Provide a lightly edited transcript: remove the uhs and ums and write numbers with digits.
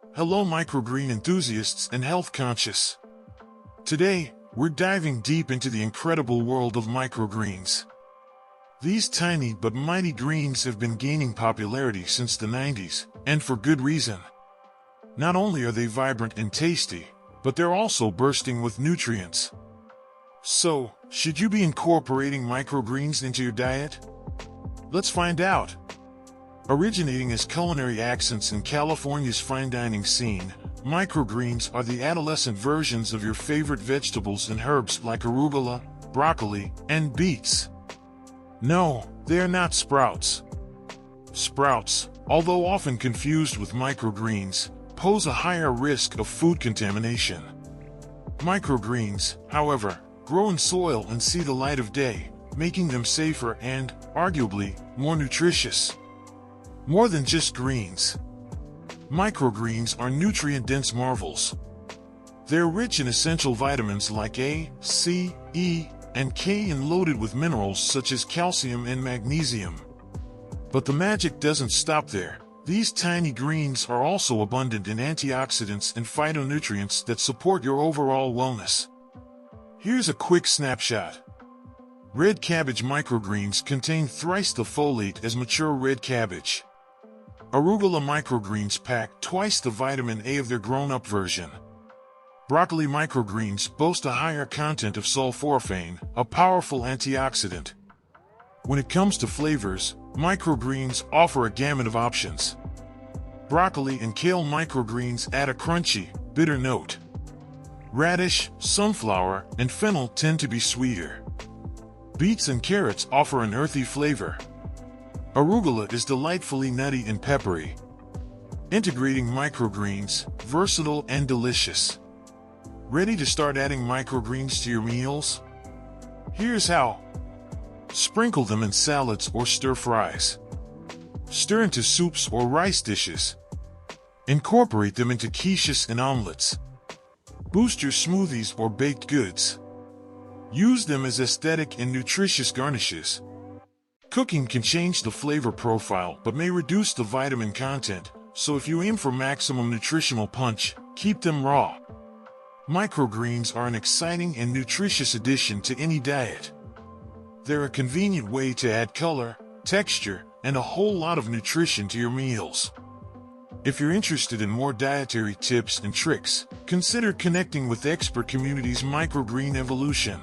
Hello microgreen enthusiasts and health conscious. Today, we're diving deep into the incredible world of microgreens. These tiny but mighty greens have been gaining popularity since the 90s, and for good reason. Not only are they vibrant and tasty, but they're also bursting with nutrients. So, should you be incorporating microgreens into your diet? Let's find out. Originating as culinary accents in California's fine dining scene, microgreens are the adolescent versions of your favorite vegetables and herbs like arugula, broccoli, and beets. No, they are not sprouts. Sprouts, although often confused with microgreens, pose a higher risk of food contamination. Microgreens, however, grow in soil and see the light of day, making them safer and, arguably, more nutritious. More than just greens. Microgreens are nutrient-dense marvels. They're rich in essential vitamins like A, C, E, and K and loaded with minerals such as calcium and magnesium. But the magic doesn't stop there. These tiny greens are also abundant in antioxidants and phytonutrients that support your overall wellness. Here's a quick snapshot. Red cabbage microgreens contain thrice the folate as mature red cabbage. Arugula microgreens pack twice the vitamin A of their grown-up version. Broccoli microgreens boast a higher content of sulforaphane, a powerful antioxidant. When it comes to flavors, microgreens offer a gamut of options. Broccoli and kale microgreens add a crunchy, bitter note. Radish, sunflower, and fennel tend to be sweeter. Beets and carrots offer an earthy flavor. Arugula is delightfully nutty and peppery. Integrating microgreens, versatile and delicious. Ready to start adding microgreens to your meals? Here's how. Sprinkle them in salads or stir-fries. Stir into soups or rice dishes. Incorporate them into quiches and omelets. Boost your smoothies or baked goods. Use them as aesthetic and nutritious garnishes. Cooking can change the flavor profile but may reduce the vitamin content, so if you aim for maximum nutritional punch, keep them raw. Microgreens are an exciting and nutritious addition to any diet. They're a convenient way to add color, texture, and a whole lot of nutrition to your meals. If you're interested in more dietary tips and tricks, consider connecting with Expert Community's Microgreen Evolution.